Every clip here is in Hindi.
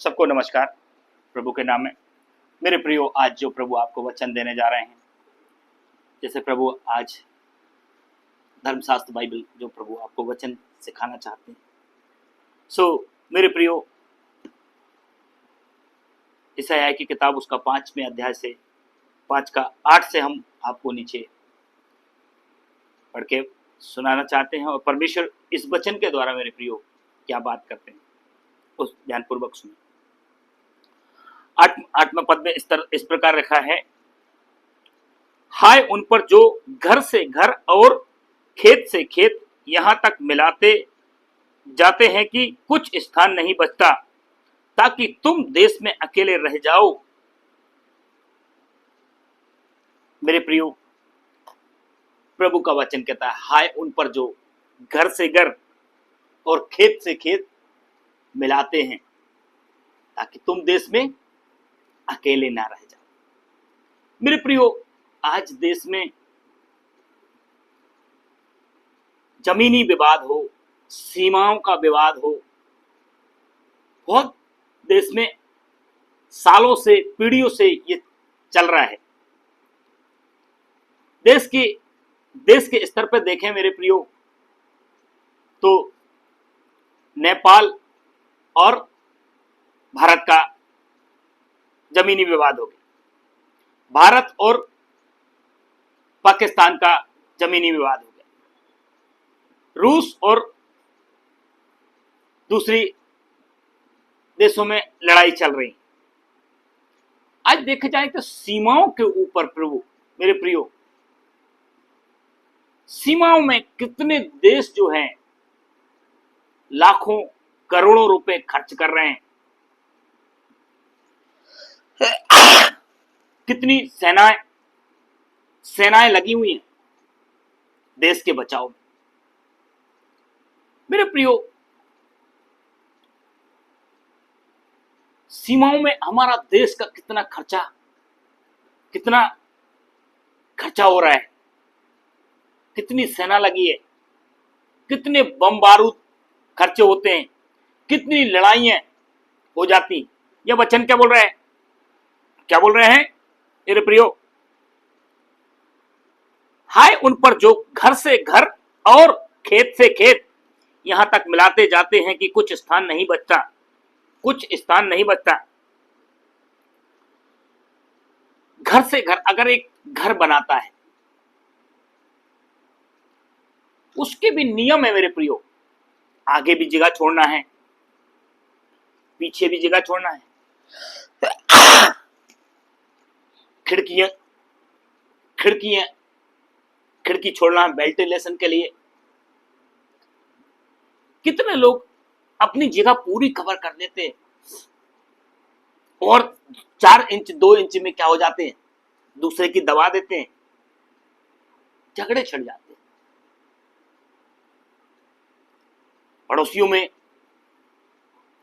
सबको नमस्कार प्रभु के नाम में। मेरे प्रियो, आज जो प्रभु आपको वचन देने जा रहे हैं, जैसे प्रभु आज धर्मशास्त्र बाइबल जो प्रभु आपको वचन सिखाना चाहते हैं, मेरे प्रियो, यशायाह की किताब उसका 5वें अध्याय से 5 का 8 से हम आपको नीचे पढ़ के सुनाना चाहते हैं, और परमेश्वर इस वचन के द्वारा मेरे प्रियो क्या बात करते हैं उस ध्यानपूर्वक सुने। 8वें पद में इस प्रकार लिखा है, हाय उन पर जो घर से घर और खेत से खेत यहां तक मिलाते जाते हैं कि कुछ स्थान नहीं बचता, ताकि तुम देश में अकेले रह जाओ। मेरे प्रियो, प्रभु का वचन कहता है, हाय उन पर जो घर से घर और खेत से खेत मिलाते हैं, ताकि तुम देश में अकेले ना रह जाओ। मेरे प्रियो, आज देश में जमीनी विवाद हो, सीमाओं का विवाद हो, बहुत देश में सालों से पीढ़ियों से ये चल रहा है। देश के स्तर पर देखें मेरे प्रियो, तो नेपाल और भारत का जमीनी विवाद हो गया, भारत और पाकिस्तान का जमीनी विवाद हो गया, रूस और दूसरी देशों में लड़ाई चल रही। आज देखा जाए तो सीमाओं के ऊपर प्रभु, मेरे प्रियो, सीमाओं में कितने देश जो हैं लाखों करोड़ों रुपए खर्च कर रहे हैं, कितनी सेनाएं लगी हुई हैं देश के बचाव में। मेरे प्रियो, सीमाओं में हमारा देश का कितना खर्चा हो रहा है, कितनी सेना लगी है, कितने बम बारूद खर्चे होते हैं, कितनी लड़ाइयां हो जाती। यह वचन क्या बोल रहे हैं मेरे प्रियो, हाय उन पर जो घर से घर और खेत से खेत यहां तक मिलाते जाते हैं कि कुछ स्थान नहीं बचता। घर से घर, अगर एक घर बनाता है उसके भी नियम है मेरे प्रियो। आगे भी जगह छोड़ना है, पीछे भी जगह छोड़ना है, खिड़की छोड़ना है वेंटिलेशन के लिए। कितने लोग अपनी जगह पूरी कवर कर देते हैं और 4 इंच 2 इंच में क्या हो जाते हैं, दूसरे की दबा देते हैं, झगड़े छिड़ जाते हैं, पड़ोसियों में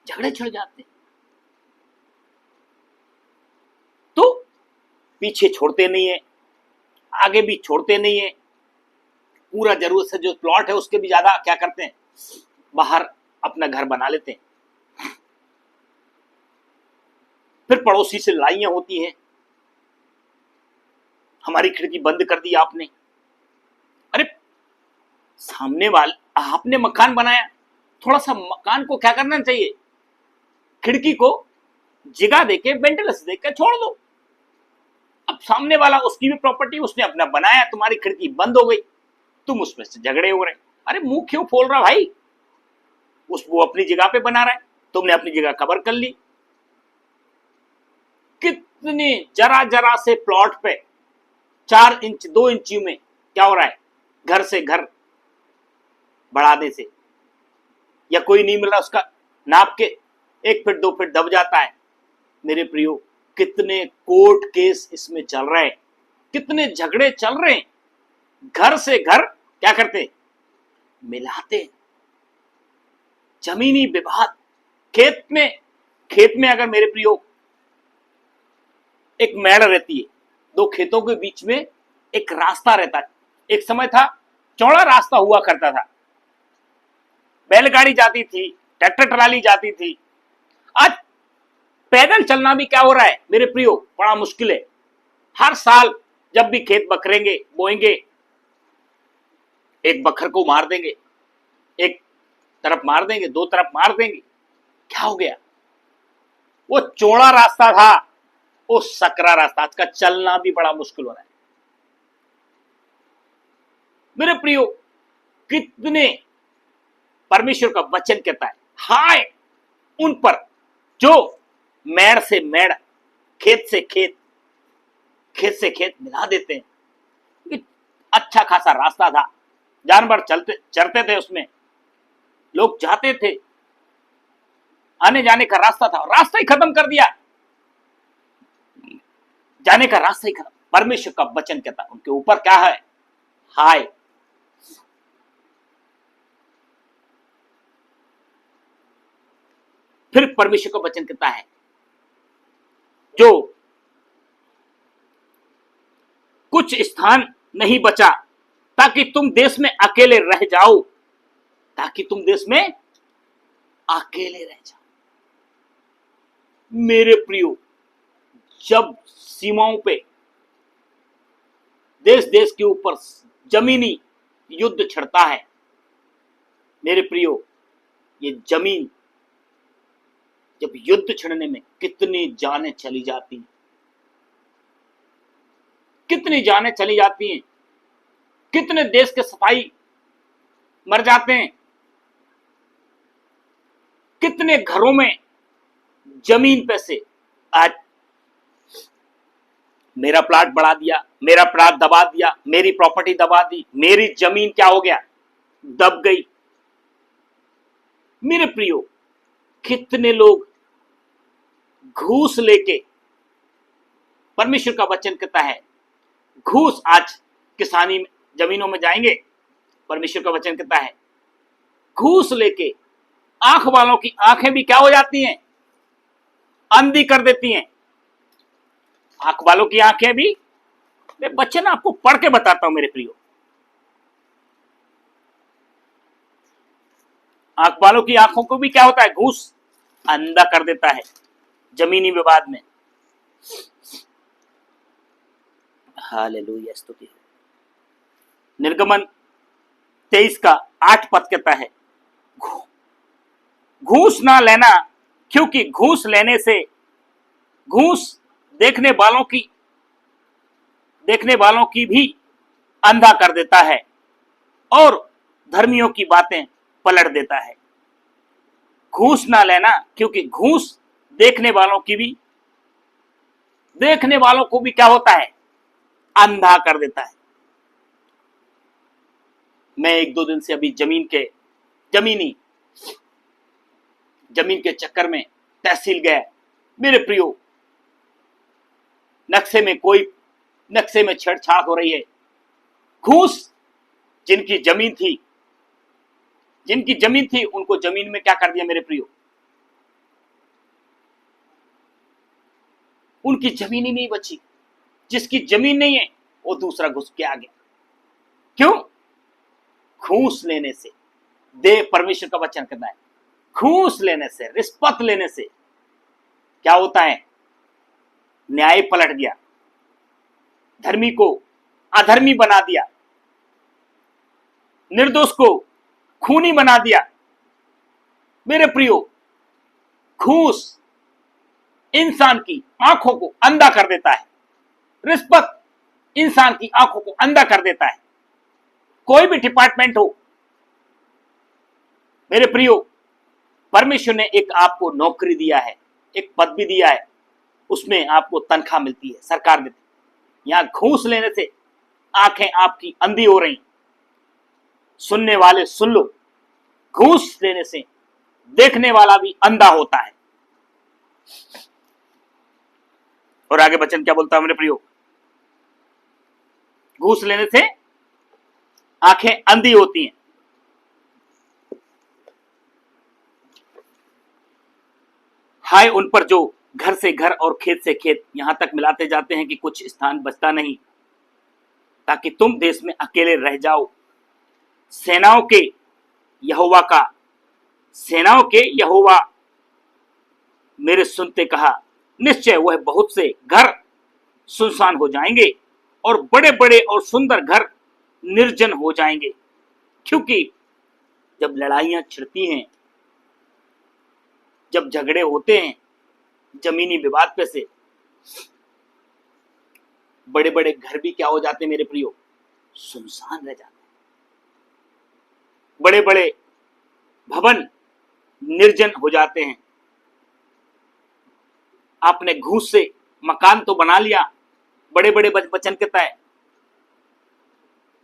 झगड़े छिड़ जाते हैं। तो पीछे छोड़ते नहीं है, आगे भी छोड़ते नहीं है, पूरा जरूरत से जो प्लॉट है उसके भी ज्यादा क्या करते हैं, बाहर अपना घर बना लेते हैं। फिर पड़ोसी से लड़ाइयां होती हैं, हमारी खिड़की बंद कर दी आपने। अरे सामने वाले, आपने मकान बनाया, थोड़ा सा मकान को क्या करना चाहिए, खिड़की को जगह देके वेंटिलेशन देके छोड़ दो। अब सामने वाला, उसकी भी प्रॉपर्टी, उसने अपना बनाया, तुम्हारी खिड़की बंद हो गई, तुम उसमें से झगड़े हो रहे। अरे मुंह क्यों खोल रहा भाई, वो अपनी जगह पे बना रहा है, तुमने अपनी जगह कवर कर ली। कितने जरा से प्लॉट पे 4 इंच 2 इंच में क्या हो रहा है, घर से घर बढ़ाने से, या कोई नहीं मिल रहा उसका नाप के 1 फीट 2 फीट दब जाता है। मेरे प्रियो, कितने कोर्ट केस इसमें चल रहे हैं, कितने झगड़े चल रहे हैं। घर से घर क्या करते, मिलाते। जमीनी विवाद, खेत में अगर मेरे प्रियो एक मेड़ रहती है, 2 खेतों के बीच में एक रास्ता रहता है। एक समय था चौड़ा रास्ता हुआ करता था, बैलगाड़ी जाती थी, ट्रैक्टर ट्राली जाती थी। आज पैदल चलना भी क्या हो रहा है मेरे प्रियो, बड़ा मुश्किल है। हर साल जब भी खेत बकरेंगे, बोएंगे, एक बखर को मार देंगे, एक तरफ मार देंगे, दो तरफ मार देंगे। क्या हो गया? वो चौड़ा रास्ता था, वो सकरा रास्ता, आज का चलना भी बड़ा मुश्किल हो रहा है मेरे प्रियो। कितने परमेश्वर का वचन कहता है, हाय उन पर जो मेड़ से मेड़, खेत से खेत, खेत से खेत मिला देते हैं। कि अच्छा खासा रास्ता था, जानवर चलते चरते थे उसमें, लोग जाते थे, आने जाने का रास्ता था, रास्ता ही खत्म कर दिया, जाने का रास्ता ही खत्म। परमेश्वर का वचन कहता है उनके ऊपर क्या है, हाय। फिर परमेश्वर का वचन कहता है, जो कुछ स्थान नहीं बचा ताकि तुम देश में अकेले रह जाओ, ताकि तुम देश में अकेले रह जाओ। मेरे प्रियो, जब सीमाओं पे, देश देश के ऊपर जमीनी युद्ध छिड़ता है मेरे प्रियो, ये जमीन जब युद्ध छिड़ने में कितनी जानें चली जाती हैं, कितनी जानें चली जाती हैं, कितने देश के सफाई मर जाते हैं, कितने घरों में जमीन पे से आज मेरा प्लाट बढ़ा दिया, मेरा प्लाट दबा दिया, मेरी प्रॉपर्टी दबा दी, मेरी जमीन क्या हो गया, दब गई। मेरे प्रियो, कितने लोग घूस लेके, परमेश्वर का वचन कहता है घूस, आज किसानी जमीनों में जाएंगे, परमेश्वर का वचन कहता है घूस लेके आंख वालों की आंखें भी क्या हो जाती हैं, अंधी कर देती हैं। आंख वालों की आंखें भी, मैं वचन आपको पढ़ के बताता हूं मेरे प्रियो, आंख वालों की आंखों को भी क्या होता है, घूस अंधा कर देता है जमीनी विवाद में। हालेलुया, स्तुति हो। निर्गमन 23 का 8 पद कहता है, घूस ना लेना, क्योंकि घूस लेने से घूस देखने वालों की भी अंधा कर देता है और धर्मियों की बातें पलट देता है। घूस ना लेना, क्योंकि घूस देखने वालों को भी क्या होता है, अंधा कर देता है। मैं 1-2 दिन से अभी जमीन के चक्कर में तहसील गया मेरे प्रियो। नक्शे में छेड़छाड़ हो रही है। घूस, जिनकी जमीन थी उनको जमीन में क्या कर दिया मेरे प्रियो, उनकी जमीन ही नहीं बची। जिसकी जमीन नहीं है वो दूसरा घुस के आ गया। क्यों? घूस लेने से। परमेश्वर का वचन कहता है घूस लेने से, रिश्वत लेने से क्या होता है, न्याय पलट गया, धर्मी को अधर्मी बना दिया, निर्दोष को खूनी बना दिया। मेरे प्रियो, घूस इंसान की आंखों को अंधा कर देता है, रिश्वत इंसान की आंखों को अंधा कर देता है। कोई भी डिपार्टमेंट हो मेरे प्रियो, परमेश्वर ने एक आपको नौकरी दिया है, एक पद भी दिया है, उसमें आपको तनख्वाह मिलती है, सरकार देती है। यहां घूस लेने से आंखें आपकी अंधी हो रही। सुनने वाले सुन लो, घूस लेने से देखने वाला भी अंधा होता है। और आगे वचन क्या बोलता है मेरे प्रियो, घूस लेने से आंखें अंधी होती हैं। हाय उन पर जो घर से घर और खेत से खेत यहां तक मिलाते जाते हैं कि कुछ स्थान बचता नहीं, ताकि तुम देश में अकेले रह जाओ। सेनाओं के यहोवा मेरे सुनते कहा, निश्चय वह बहुत से घर सुनसान हो जाएंगे और बड़े बड़े और सुंदर घर निर्जन हो जाएंगे, क्योंकि जब लड़ाइयां छिड़ती हैं, जब झगड़े होते हैं जमीनी विवाद पे से, बड़े बड़े घर भी क्या हो जाते हैं मेरे प्रियो, सुनसान रह जाते हैं। बड़े बड़े भवन निर्जन हो जाते हैं। आपने घूस से मकान तो बना लिया, बड़े बड़े वचन के तय,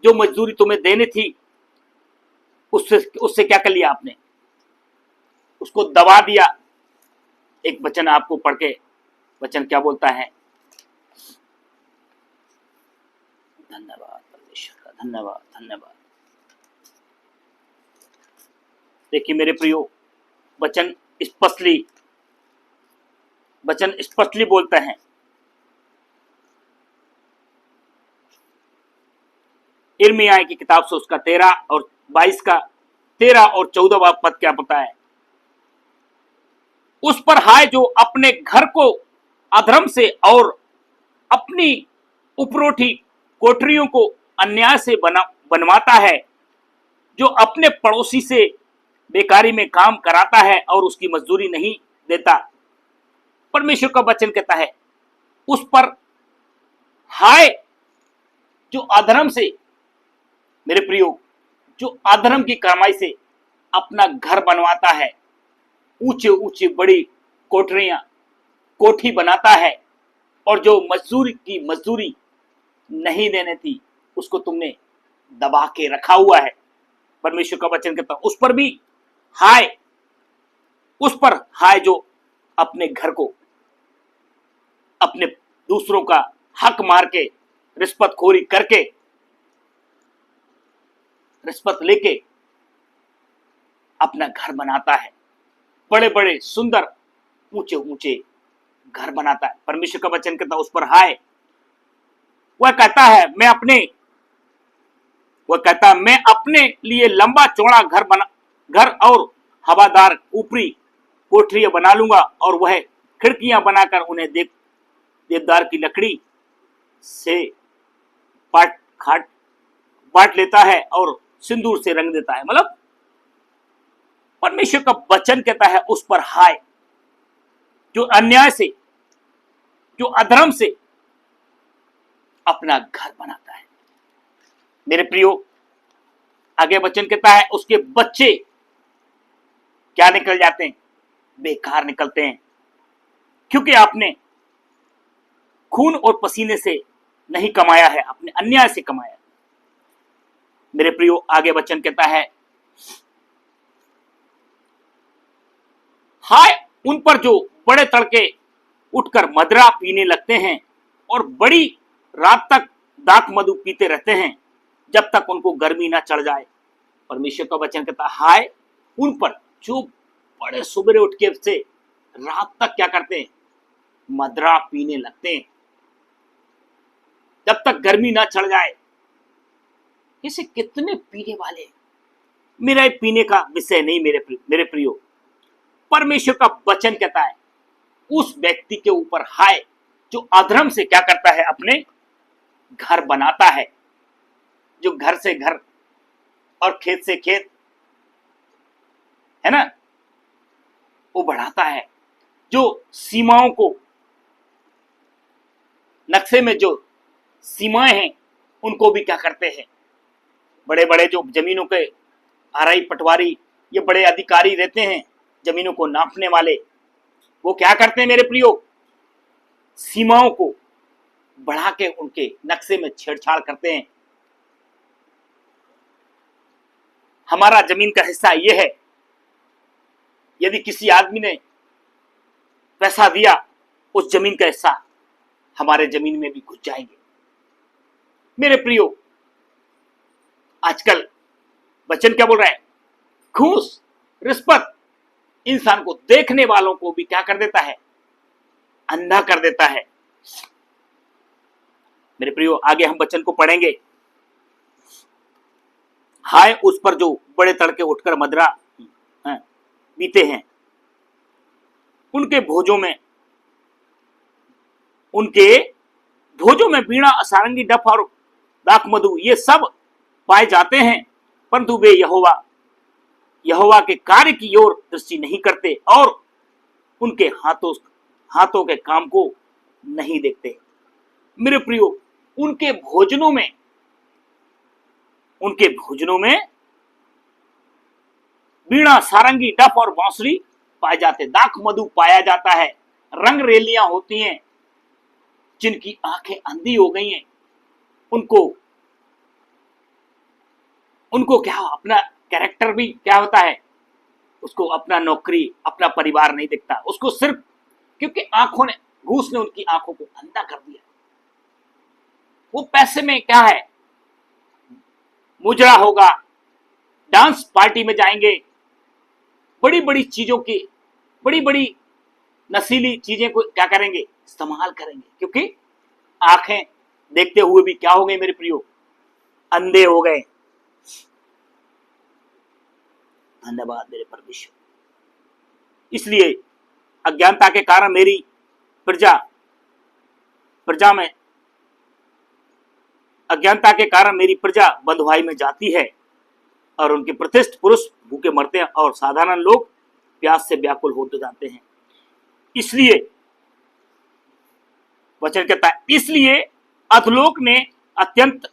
जो मजदूरी तुम्हें देनी थी उससे उससे क्या कर लिया आपने, उसको दबा दिया। एक वचन आपको पढ़ के, वचन क्या बोलता है, धन्यवाद परमेश्वर का, धन्यवाद धन्यवाद। देखिए मेरे प्रियो, वचन स्पष्टली बोलता है। यिर्मयाह की किताब से उसका 13 और 22 का 13 और 14वां पद क्या पता है, उस पर हाय जो अपने घर को अधर्म से और अपनी उपरोठी कोठरियों को अन्याय से बनवाता है, जो अपने पड़ोसी से बेकारी में काम कराता है और उसकी मजदूरी नहीं देता। परमेश्वर का वचन कहता है उस पर हाय जो अधर्म से, मेरे प्रियो, जो अधर्म की कमाई से अपना घर बनवाता है, ऊंचे ऊंचे बड़ी कोठी बनाता है, और जो मजदूरी नहीं देने थी उसको तुमने दबा के रखा हुआ है। परमेश्वर का वचन कहता उस पर भी हाय, उस पर हाय जो अपने घर को, अपने दूसरों का हक मार के, रिश्वतखोरी करके, रिश्वत लेके अपना घर बनाता है, बड़े बड़े सुंदर ऊंचे ऊंचे घर बनाता है। परमेश्वर का वचन कहता उस पर हाय। वह कहता है मैं अपने लिए लंबा चौड़ा घर और हवादार ऊपरी कोठरियां बना लूंगा, और वह खिड़कियां बनाकर उन्हें देवदार की लकड़ी से बांट लेता है और सिंदूर से रंग देता है। मतलब परमेश्वर का वचन कहता है उस पर हाय जो अन्याय से, जो अधर्म से अपना घर बनाता है। मेरे प्रियो, आगे वचन कहता है उसके बच्चे क्या निकल जाते हैं, बेकार निकलते हैं, क्योंकि आपने खून और पसीने से नहीं कमाया है, आपने अन्याय से कमाया। मेरे प्रियो, आगे वचन कहता है हाय उन पर जो बड़े तड़के उठकर मदरा पीने लगते हैं और बड़ी रात तक दाख मधु पीते रहते हैं, जब तक उनको गर्मी ना चढ़ जाए। परमेश्वर का वचन कहता है हाय उन पर जो बड़े सुबह उठ के से रात तक क्या करते हैं, मदरा पीने लगते हैं, जब तक गर्मी ना चढ़ जाए। इसे कितने पीने वाले, मेरा पीने का विषय नहीं मेरे प्रियो। परमेश्वर का वचन कहता है उस व्यक्ति के ऊपर हाय जो अधर्म से क्या करता है, अपने घर बनाता है, जो घर से घर और खेत से खेत, है ना, वो बढ़ाता है, जो सीमाओं को, नक्शे में जो सीमाएं हैं उनको भी क्या करते हैं, बड़े बड़े जो जमीनों के आरई पटवारी, ये बड़े अधिकारी रहते हैं जमीनों को नापने वाले, वो क्या करते हैं मेरे प्रियो, सीमाओं को बढ़ा के उनके नक्शे में छेड़छाड़ करते हैं। हमारा जमीन का हिस्सा ये है, यदि किसी आदमी ने पैसा दिया, उस जमीन का हिस्सा हमारे जमीन में भी घुस जाएंगे। मेरे प्रियो, आजकल वचन क्या बोल रहा है, घूस, रिश्वत इंसान को, देखने वालों को भी क्या कर देता है, अंधा कर देता है। मेरे प्रियो, आगे हम वचन को पढ़ेंगे। हाय उस पर जो बड़े तड़के उठकर मदरा पीते हैं, उनके भोजों में बीड़ा, सारंगी, डफ और दाख मधु ये सब पाए जाते हैं, परंतु वे यहोवा के कार्य की ओर दृष्टि नहीं करते और उनके हाथों के काम को नहीं देखते। मेरे प्रियो, उनके भोजनों में बीड़ा, सारंगी, डफ और बांसुरी पाए जाते, दाख मधु पाया जाता है, रंग रेलियां होती हैं। जिनकी आंखें अंधी हो गई हैं, उनको क्या अपना कैरेक्टर भी क्या होता है, उसको अपना नौकरी, अपना परिवार नहीं दिखता, उसको सिर्फ क्योंकि घूस ने उनकी आंखों को अंधा कर दिया। वो पैसे में क्या है, मुजरा होगा, डांस पार्टी में जाएंगे, बड़ी बड़ी नशीली चीजें को क्या करेंगे, इस्तेमाल करेंगे, क्योंकि आंखें देखते हुए भी क्या हो गए मेरे प्रियो, अंधे हो गए। धन्यवाद मेरे परमेश्वर। इसलिए अज्ञानता के कारण मेरी प्रजा बंधुआई में जाती है और उनके प्रतिष्ठित पुरुष भूखे मरते हैं और साधारण लोग प्यास से व्याकुल होते जाते हैं। इसलिए वचन कहता है, इसलिए अधोलोक ने अत्यंत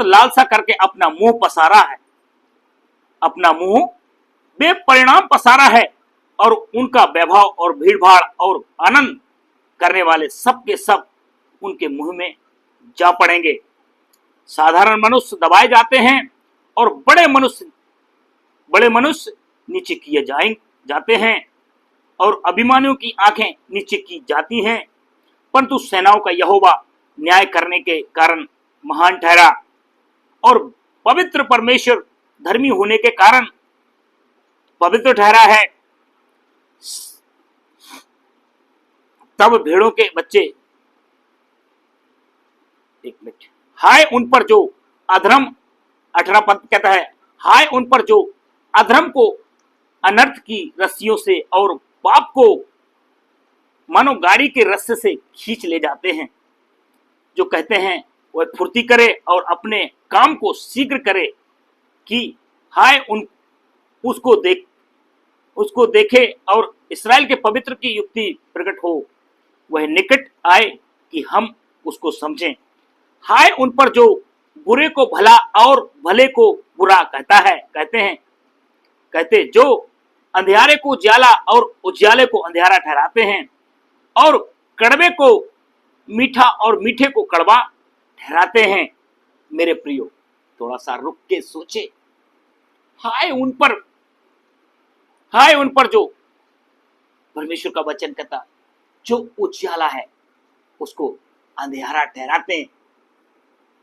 लालसा करके अपना मुंह पसारा है, अपना मुंह बेपरिणाम पसारा है, और उनका वैभव और भीड़भाड़ और आनंद करने वाले सब के सब उनके मुंह में जा पड़ेंगे। साधारण मनुष्य दबाए जाते हैं और बड़े मनुष्य नीचे किए जाते हैं और अभिमानियों की आंखें नीचे की जाती हैं, परंतु सेनाओं का यहोवा न्याय करने के कारण महान ठहरा और पवित्र परमेश्वर धर्मी होने के कारण पवित्र ठहरा है। तब भेड़ों के बच्चे, एक मिनट, हाय उन पर जो अधर्म, 18 पद कहता है, हाय उन पर जो अधर्म को अनर्थ की रस्सियों से और पाप को मानो गाड़ी के रस्से से खींच ले जाते हैं, जो कहते हैं वह फुर्ती करे और अपने काम को शीघ्र करे, कि हाय उसको देखे और इस्राएल के पवित्र की युक्ति प्रकट हो, वह निकट आए कि हम उसको समझें। हाय उन पर जो बुरे को भला और भले को बुरा कहते जो अंधियारे को उजियाला और उजियाले को अंधियारा ठहराते हैं और कड़वे को मीठा और मीठे को कड़वा ठहराते हैं। मेरे प्रियो, थोड़ा सा रुक के सोचे, हाय उन पर जो परमेश्वर का वचन कहता, जो उजियाला है उसको अंधियारा ठहराते हैं।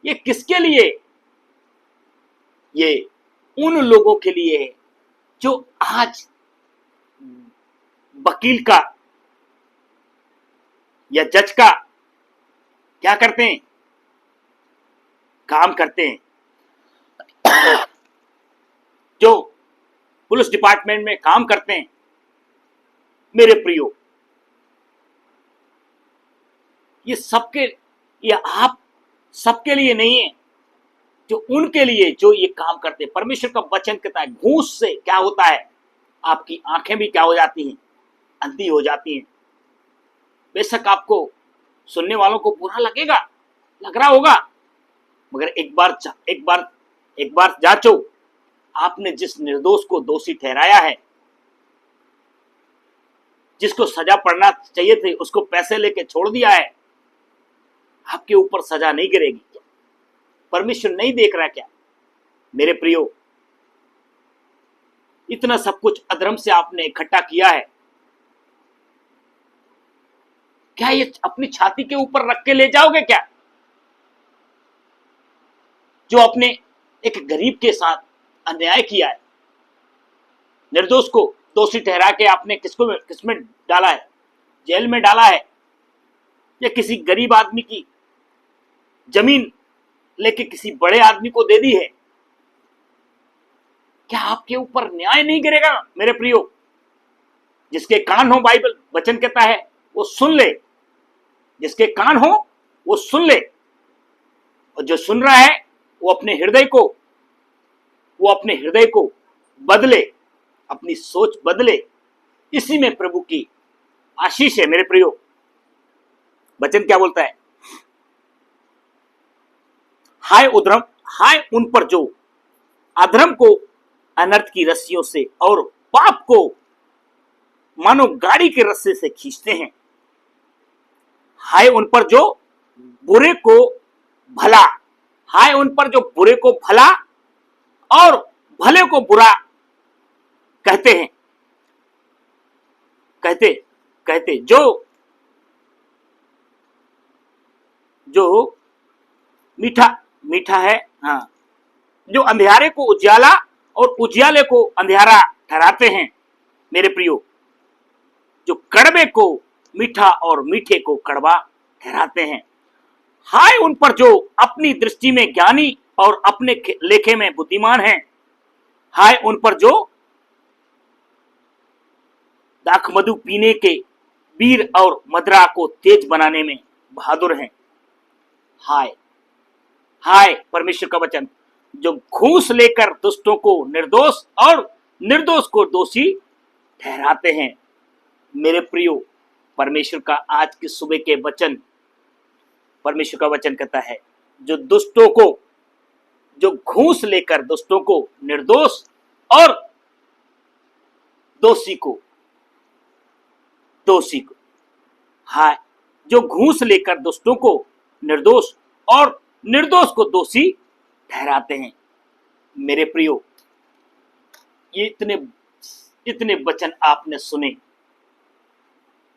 ये किसके लिए? ये उन लोगों के लिए है जो आज वकील का या जज का क्या करते हैं, काम करते हैं, जो पुलिस डिपार्टमेंट में काम करते हैं। मेरे प्रियो, ये आप सबके लिए नहीं है, जो उनके लिए जो ये काम करते हैं। परमेश्वर का वचन कहता है, घूस से क्या होता है, आपकी आंखें भी क्या हो जाती हैं, अंधी हो जाती हैं। बेशक आपको सुनने वालों को बुरा लग रहा होगा, मगर एक बार जांचो, आपने जिस निर्दोष को दोषी ठहराया है, जिसको सजा पड़ना चाहिए थी, उसको पैसे लेके छोड़ दिया है, आपके ऊपर सजा नहीं गिरेगी क्या? परमेश्वर नहीं देख रहा क्या? मेरे प्रियो, इतना सब कुछ अधर्म से आपने इकट्ठा किया है, क्या ये अपनी छाती के ऊपर रख के ले जाओगे क्या? जो अपने एक गरीब के साथ अन्याय किया है, निर्दोष को दोषी ठहरा के आपने किसमें डाला है, जेल में डाला है, या किसी गरीब आदमी की जमीन लेके किसी बड़े आदमी को दे दी है, क्या आपके ऊपर न्याय नहीं गिरेगा? मेरे प्रियो, जिसके कान हो, बाइबल वचन कहता है वो सुन ले। जिसके कान हो वो सुन ले, और जो सुन रहा है वो अपने हृदय को बदले, अपनी सोच बदले। इसी में प्रभु की आशीष है मेरे प्रियो। वचन क्या बोलता है? हाय उन पर जो अधर्म को अनर्थ की रस्सियों से और पाप को मानो गाड़ी के रस्से से खींचते हैं। हाय उन पर जो बुरे को भला, हाय उन पर जो बुरे को भला और भले को बुरा कहते हैं। कहते जो मीठा है, हाँ, जो अंधियारे को उजियाला और उजियाले को अंधियारा ठहराते हैं मेरे प्रियो। जो कड़वे को मीठा और मीठे को कड़वा ठहराते हैं। हाय उन पर जो अपनी दृष्टि में ज्ञानी और अपने लेखे में बुद्धिमान हैं। हाय उन पर जो दाखमधु पीने के बीर और मदरा को तेज बनाने में बहादुर हैं। हाय परमेश्वर का वचन, जो घूस लेकर दुष्टों को निर्दोष और निर्दोष को दोषी ठहराते हैं मेरे प्रियो। परमेश्वर का आज की सुबह के वचन, परमेश्वर का वचन कहता है जो घूस लेकर दुष्टों को निर्दोष और दोषी को हाय, जो घूस लेकर दुष्टों को निर्दोष और निर्दोष को दोषी ठहराते हैं मेरे प्रियो। ये इतने वचन आपने सुने।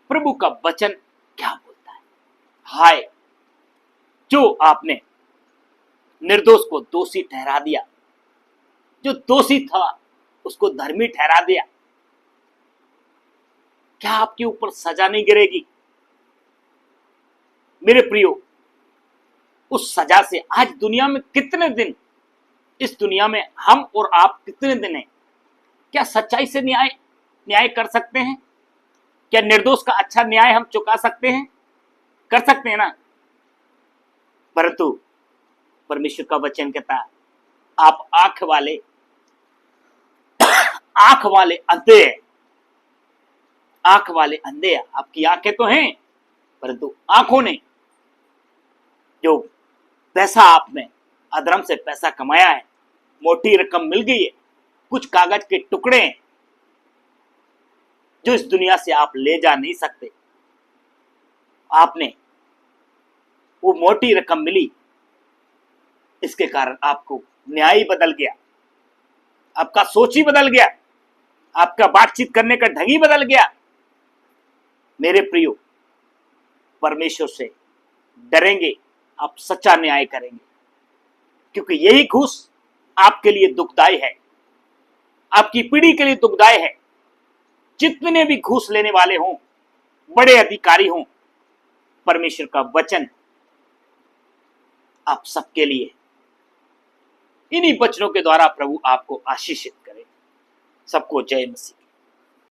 प्रभु का वचन क्या बोलता है? हाय, जो आपने निर्दोष को दोषी ठहरा दिया, जो दोषी था उसको धर्मी ठहरा दिया। क्या आपके ऊपर सजा नहीं गिरेगी मेरे प्रियो? उस सजा से आज दुनिया में कितने दिन, इस दुनिया में हम और आप कितने दिन हैं? क्या सच्चाई से न्याय कर सकते हैं? क्या निर्दोष का अच्छा न्याय हम चुका सकते हैं? कर सकते हैं ना? परंतु परमेश्वर का वचन कहता है आप आंख वाले अंधे हैं। आपकी आंखें तो हैं, परंतु आंखों ने जो पैसा आपने अधर्म से पैसा कमाया है, मोटी रकम मिल गई है, कुछ कागज के टुकड़े हैं जो इस दुनिया से आप ले जा नहीं सकते। आपने वो मोटी रकम मिली, इसके कारण आपको न्याय ही बदल गया, आपका सोच ही बदल गया, आपका बातचीत करने का ढंग ही बदल गया। मेरे प्रियो, परमेश्वर से डरेंगे, आप सच्चा न्याय करेंगे, क्योंकि यही घूस आपके लिए दुखदाई है, आपकी पीढ़ी के लिए दुखदाई है। जितने भी घूस लेने वाले हों, बड़े अधिकारी हों, परमेश्वर का वचन आप सबके लिए। इन्हीं वचनों के द्वारा प्रभु आपको आशीषित करे। सबको जय मसीह।